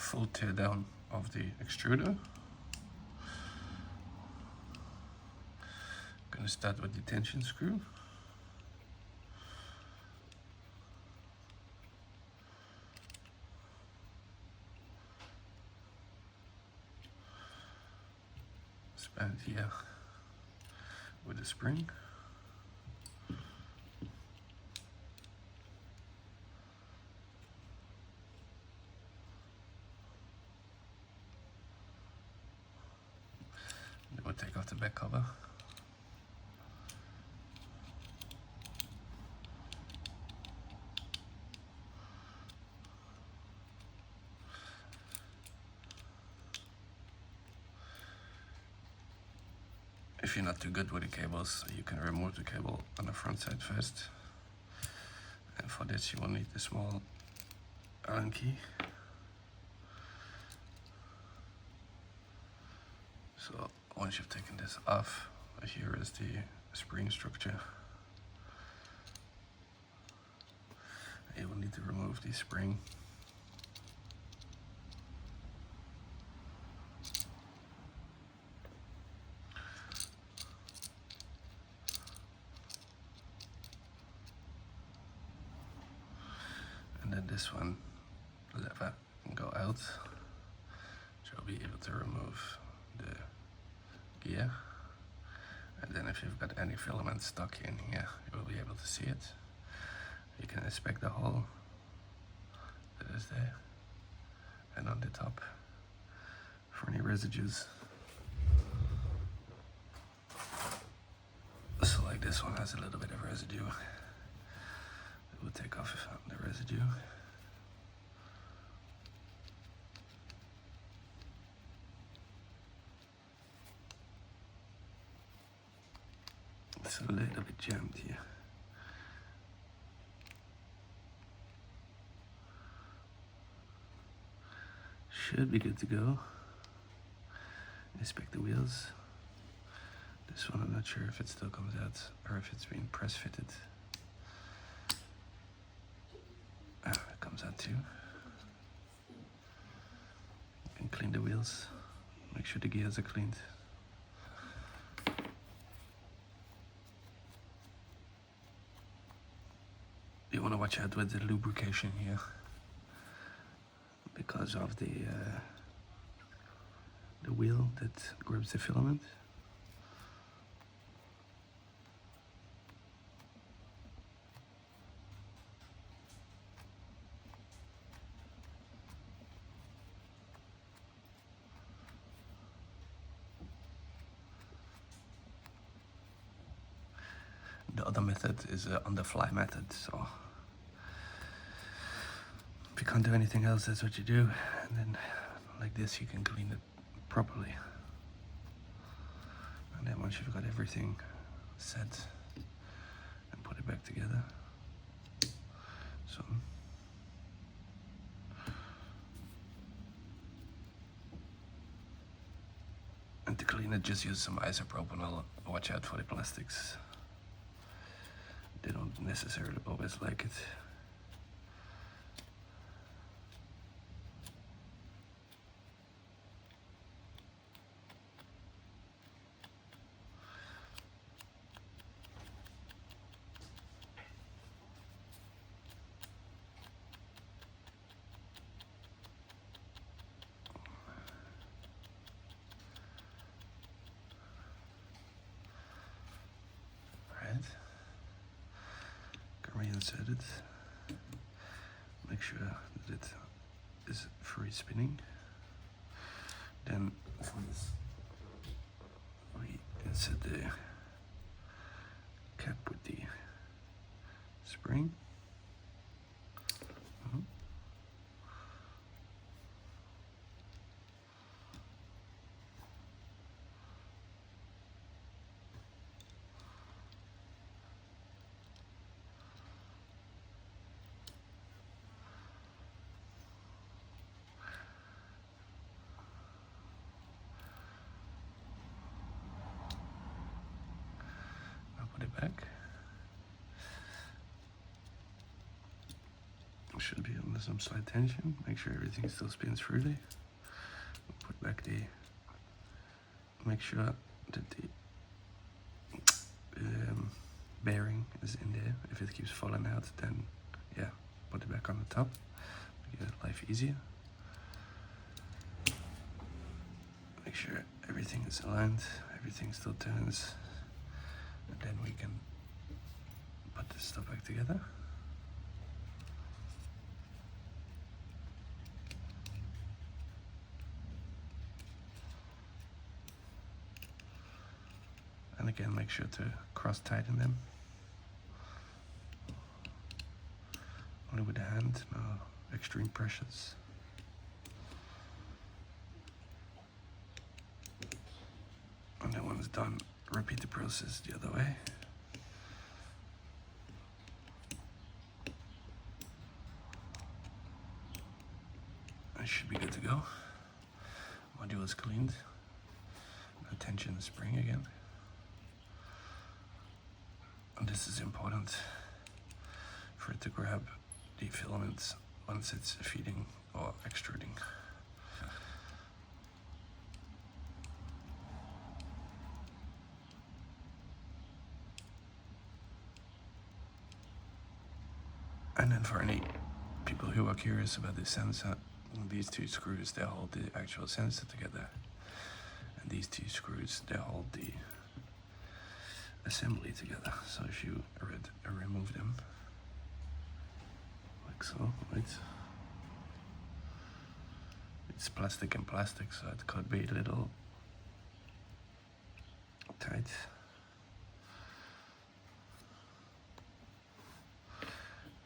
full teardown of the extruder. Gonna start with the tension screw. Span it here with a spring. Then we'll take off the back cover. If you're not too good with the cables, you can remove the cable on the front side first. And for this you will need a small Allen key. So once you've taken this off, here is the spring structure. You will need to remove the spring. And then this one lever can go out, so you'll be able to remove the gear. And then if you've got any filament stuck in here, you will be able to see it. You can inspect the hole that is there, and on the top for any residues. So like this one has a little bit of residue. We'll take off the residue. It's a little bit jammed here. Should be good to go. Inspect the wheels. This one I'm not sure if it still comes out or if it's been press fitted. It comes out too. You can clean the wheels. Make sure the gears are cleaned. You want to watch out with the lubrication here because of the wheel that grips the filament. The other method is on the fly method, so if you can't do anything else, that's what you do. And then like this you can clean it properly. And then once you've got everything set and put it back together. So and to clean it, just use some isopropanol. Watch out for the plastics. They don't necessarily always like it. Right. Reinsert it. Make sure that it is free spinning. Then for this, we insert the cap with the spring. Put it back. should be under some slight tension. Make sure everything still spins freely. Put back the, make sure that the bearing is in there. If it keeps falling out, then yeah, put it back on the top. Make life easier. Make sure everything is aligned, everything still turns, and then we can put this stuff back together. And again, make sure to cross tighten them. Only with the hand, no extreme pressures. And then when it's done, repeat the process the other way. It should be good to go. Module is cleaned. No tension in the spring again. And this is important for it to grab the filaments once it's feeding or extruding. And then for any people who are curious about this sensor, these two screws, they hold the actual sensor together. And these two screws, they hold the assembly together. So if you remove them, like so, right? It's plastic and plastic, so it could be a little tight.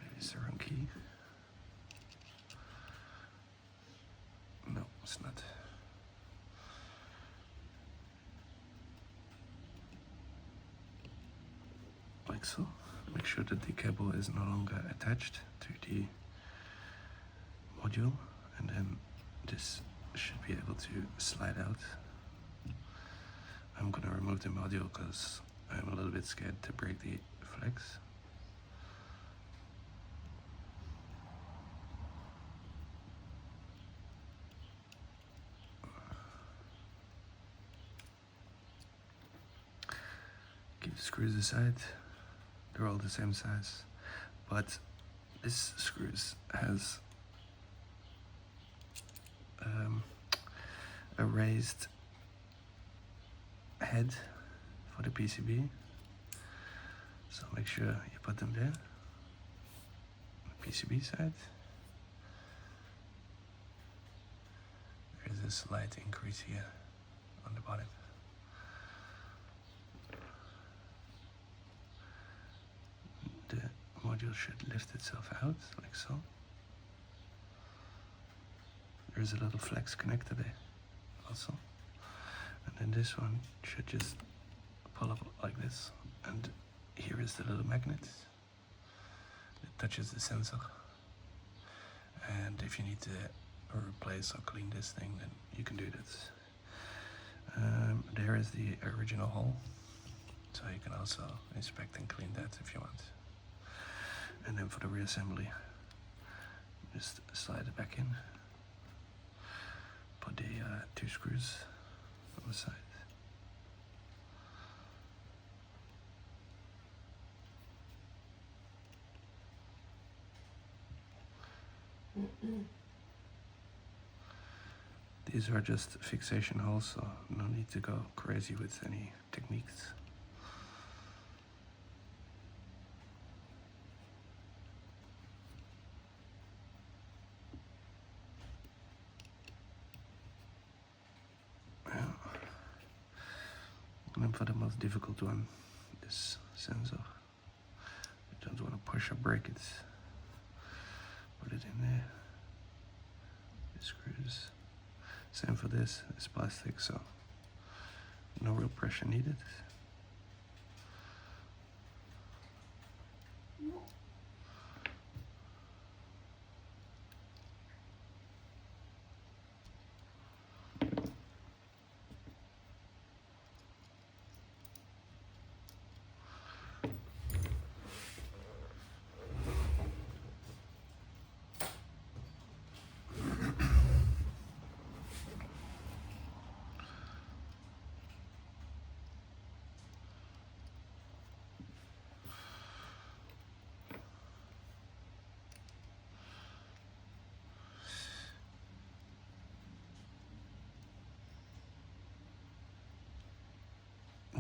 Maybe it's the wrong key. No, it's not. Like so. Make sure that the cable is no longer attached to the module, and then this should be able to slide out. I'm gonna remove the module because I'm a little bit scared to break the flex. Keep the screws aside. They're all the same size, but this screws has a raised head for the PCB, so make sure you put them there. The PCB side, there's a slight increase here on the bottom. The module should lift itself out like so. There's a little flex connector there also, and then this one should just pull up like this, and here is the little magnet. It touches the sensor, and if you need to replace or clean this thing, then you can do this. There is the original hole, so you can also inspect and clean that if you want. And then for the reassembly, just slide it back in. Put the two screws on the side. These are just fixation holes, so no need to go crazy with any techniques. And then for the most difficult one, this sensor. You don't want to push or break it. Put it in there. The screws. Same for this, it's plastic, so no real pressure needed.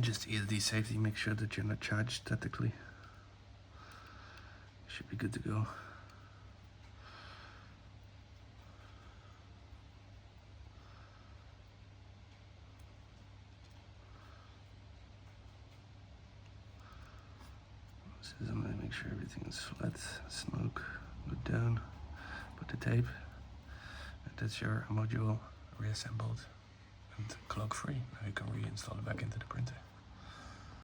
Just ESD safety, make sure that you're not charged statically. Should be good to go. Disassembly, make sure everything is flat. Smoke, go down. Put the tape. And that's your module reassembled and clog free. Now you can reinstall it back into the printer.